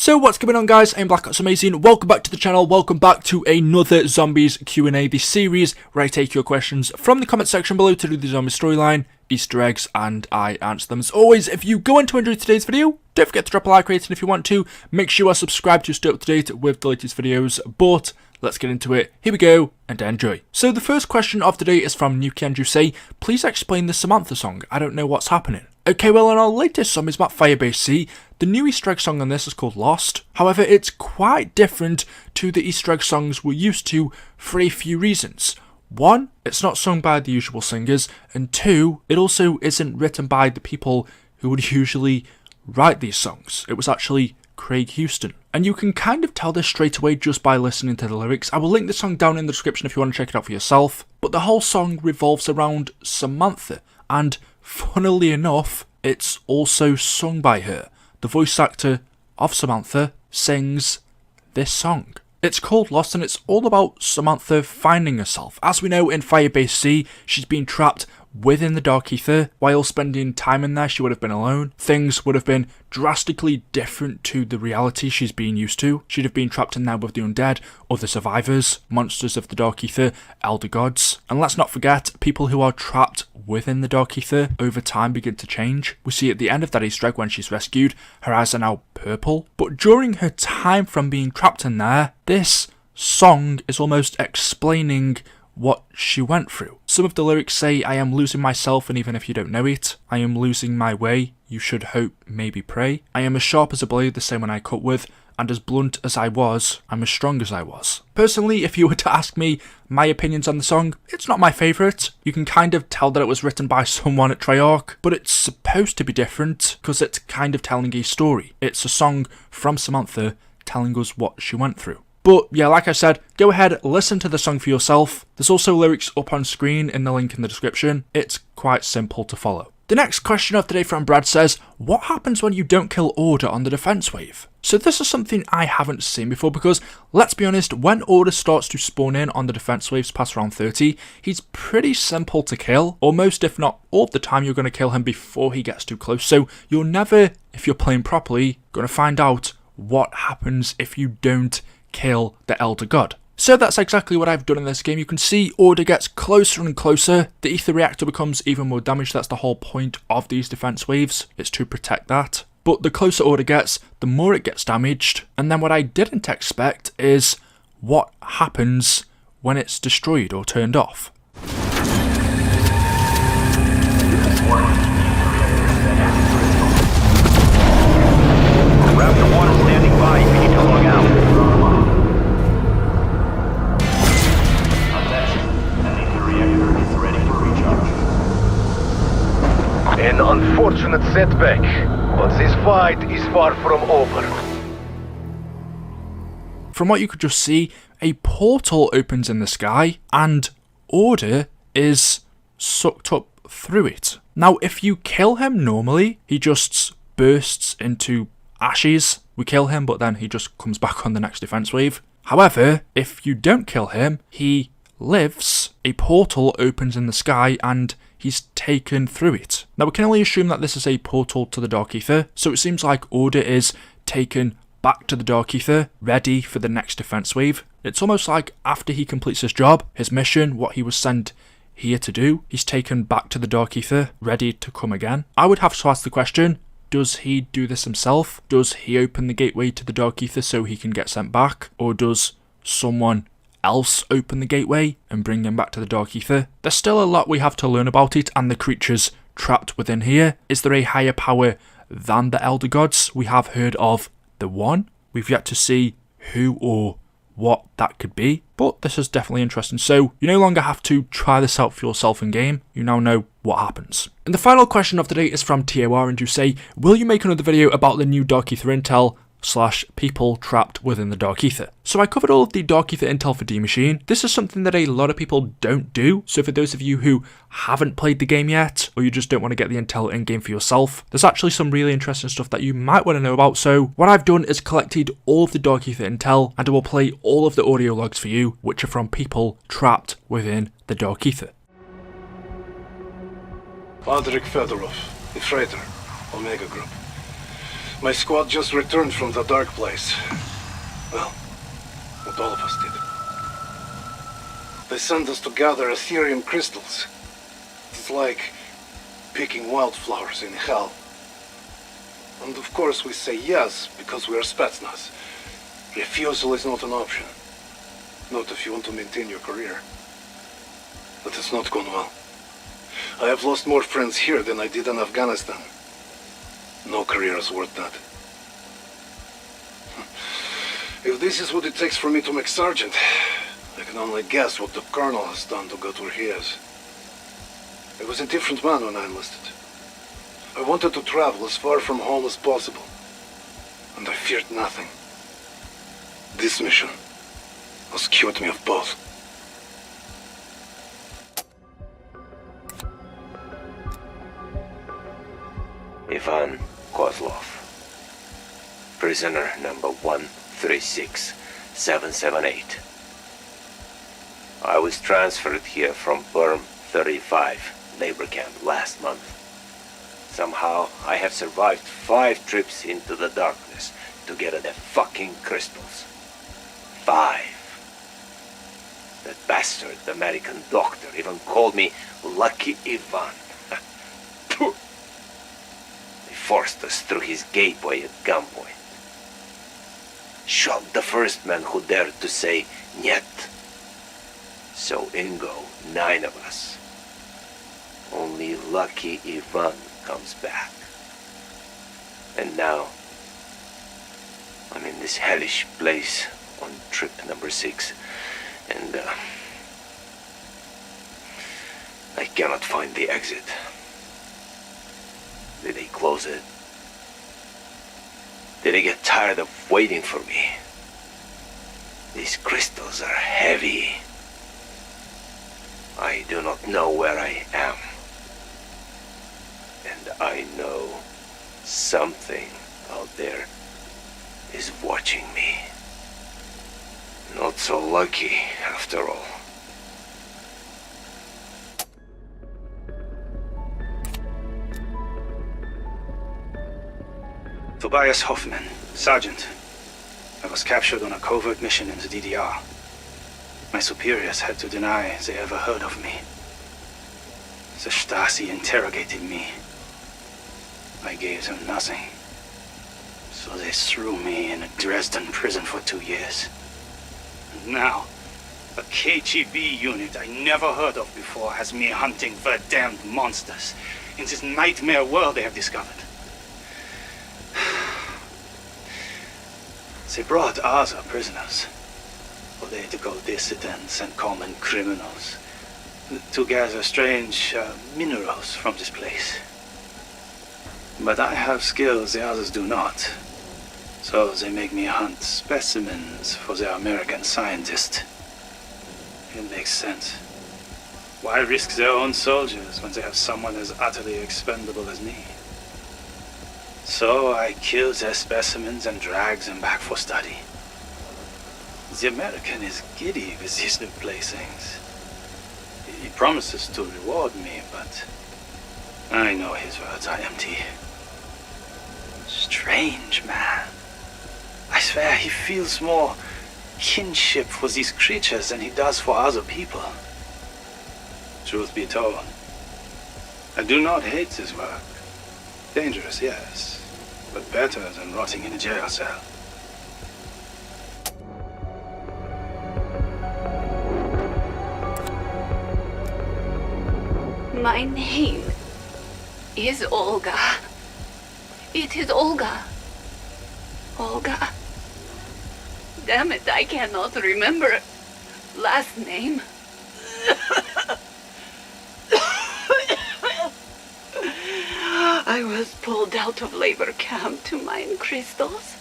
So what's going on, guys? I'm BlackOpsAmazing. Welcome back to the channel. Welcome back to another Zombies Q&A, the series where I take your questions from the comment section below to do the zombie storyline, Easter eggs, and I answer them. As always, if you go on to enjoy today's video, don't forget to drop a like rating if you want to. Make sure you are subscribed to stay up to date with the latest videos. But let's get into it. Here we go, and enjoy. So the first question of the day is from Nuki and say, please explain the Samantha song. I don't know what's happening. Okay, well, in our latest Zombies map Firebase, the new Easter egg song on this is called Lost. However, it's quite different to the Easter egg songs we're used to for a few reasons. One, it's not sung by the usual singers, and two, it also isn't written by the people who would usually write these songs. It was actually Craig Houston. And you can kind of tell this straight away just by listening to the lyrics. I will link the song down in the description if you want to check it out for yourself. But the whole song revolves around Samantha, and funnily enough, it's also sung by her. The voice actor of Samantha sings this song. It's called Lost, and it's all about Samantha finding herself. As we know, in Firebase, she's been trapped within the Dark Aether. While spending time in there, she would have been alone. Things would have been drastically different to the reality she's been used to. She'd have been trapped in there with the undead, other survivors, monsters of the Dark Aether, elder gods. And let's not forget, people who are trapped within the Dark Aether over time begin to change. We see at the end of that Easter egg when she's rescued, her eyes are now purple. But during her time from being trapped in there, this song is almost explaining what she went through. Some of the lyrics say, I am losing myself, and even if you don't know it, I am losing my way, you should hope, maybe pray. I am as sharp as a blade, the same one I cut with, and as blunt as I was, I'm as strong as I was. Personally, if you were to ask me my opinions on the song, it's not my favourite. You can kind of tell that it was written by someone at Treyarch, but it's supposed to be different because it's kind of telling a story. It's a song from Samantha telling us what she went through. But yeah, like I said, go ahead, listen to the song for yourself. There's also lyrics up on screen in the link in the description. It's quite simple to follow. The next question of the day from Brad says, what happens when you don't kill Orda on the defense wave? So this is something I haven't seen before because, let's be honest, when Orda starts to spawn in on the defense waves past round 30, he's pretty simple to kill. Almost, if not all of the time, you're going to kill him before he gets too close. So you're never, if you're playing properly, going to find out what happens if you don't kill the Elder God. So that's exactly what I've done in this game. You can see Orda gets closer and closer. The Aether Reactor becomes even more damaged. That's the whole point of these defense waves. It's to protect that. But the closer Orda gets, the more it gets damaged. And then what I didn't expect is what happens when it's destroyed or turned off. Raptor 1 is standing by. You need to log out. An unfortunate setback, but this fight is far from over. From what you could just see, a portal opens in the sky, and Orda is sucked up through it. Now, if you kill him normally, he just bursts into ashes. We kill him, but then he just comes back on the next defense wave. However, if you don't kill him, he lives, a portal opens in the sky, and he's taken through it. Now we can only assume that this is a portal to the Dark Aether, so it seems like Orda is taken back to the Dark Aether, ready for the next defense wave. It's almost like after he completes his job, his mission, what he was sent here to do, he's taken back to the Dark Aether, ready to come again. I would have to ask the question, does he do this himself? Does he open the gateway to the Dark Aether so he can get sent back? Or does someone else open the gateway and bring him back to the Dark Aether? There's still a lot we have to learn about it and the creatures trapped within here. Is there a higher power than the Elder Gods? We have heard of the one. We've yet to see who or what that could be, but this is definitely interesting. So you no longer have to try this out for yourself in game. You now know what happens. And the final question of the day is from TOR, and you say, will you make another video about the new Dark Aether intel / people trapped within the Dark Aether? So I covered all of the Dark Aether intel for D Machine. This is something that a lot of people don't do, so for those of you who haven't played the game yet, or you just don't want to get the intel in game for yourself, there's actually some really interesting stuff that you might want to know about. So what I've done is collected all of the Dark Aether intel, and I will play all of the audio logs for you, which are from people trapped within the Dark Aether. Patrick Fedorov, the freighter, Omega Group. My squad just returned from the dark place. Well, what all of us did. They sent us to gather Ethereum crystals. It's like picking wildflowers in hell. And of course we say yes, because we are Spetsnaz. Refusal is not an option. Not if you want to maintain your career. But it's not gone well. I have lost more friends here than I did in Afghanistan. No career is worth that. If this is what it takes for me to make sergeant, I can only guess what the colonel has done to get where he is. I was a different man when I enlisted. I wanted to travel as far from home as possible. And I feared nothing. This mission has cured me of both. Ivan Kozlov. Prisoner number 136778. I was transferred here from Perm 35 labor camp last month. Somehow I have survived 5 trips into the darkness to get at the fucking crystals. 5. That bastard American doctor even called me Lucky Ivan. They forced us through his gateway at gunpoint. Shot the first man who dared to say "Niet." So in go 9 of us. Only Lucky Ivan comes back. And now, I'm in this hellish place on trip number 6, and I cannot find the exit. Did they close it? Did they get tired of waiting for me? These crystals are heavy. I do not know where I am. And I know something out there is watching me. Not so lucky, after all. Tobias Hoffman, Sergeant. I was captured on a covert mission in the DDR. My superiors had to deny they ever heard of me. The Stasi interrogated me. I gave them nothing. So they threw me in a Dresden prison for 2 years. And now, a KGB unit I never heard of before has me hunting for damned monsters in this nightmare world they have discovered. They brought other prisoners, political dissidents and common criminals, to gather strange minerals from this place. But I have skills the others do not, so they make me hunt specimens for their American scientist. It makes sense. Why risk their own soldiers when they have someone as utterly expendable as me? So I kill their specimens and drag them back for study. The American is giddy with these new playthings. He promises to reward me, but I know his words are empty. Strange man. I swear he feels more kinship for these creatures than he does for other people. Truth be told, I do not hate this work. Dangerous, yes, but better than rotting in a jail cell. My name is Olga. It is Olga. Olga. Damn it, I cannot remember last name. I was pulled out of labor camp to mine crystals.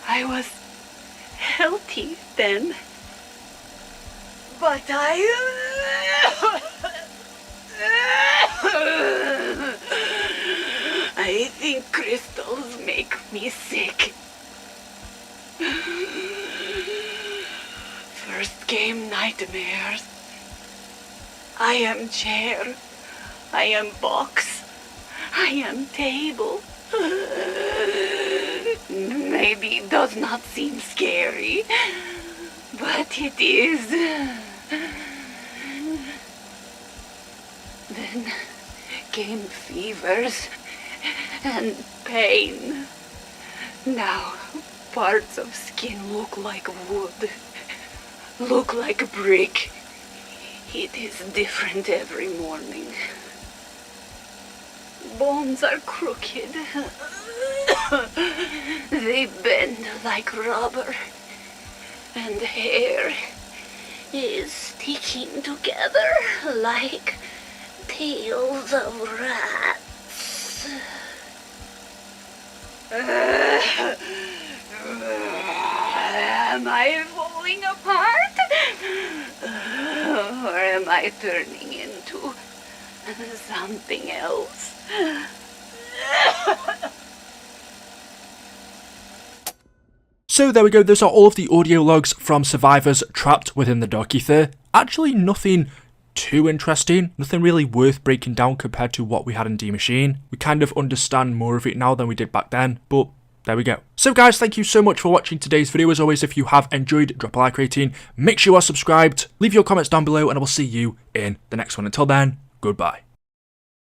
I was healthy then. But I think crystals make me sick. First came nightmares. I am chair. I am box. I am table. Maybe it does not seem scary, but it is. Then came fevers and pain. Now parts of skin look like wood, look like brick. It is different every morning. Bones are crooked. They bend like rubber. And hair is sticking together like tails of rats. Am I falling apart? Or am I turning into something else? So there we go, those are all of the audio logs from survivors trapped within the dark ether. Actually nothing too interesting, nothing really worth breaking down compared to what we had in D Machine. We kind of understand more of it now than we did back then, but there we go. So guys, thank you so much for watching today's video. As always, if you have enjoyed, drop a like rating, make sure you are subscribed, leave your comments down below, and I will see you in the next one. Until then, goodbye.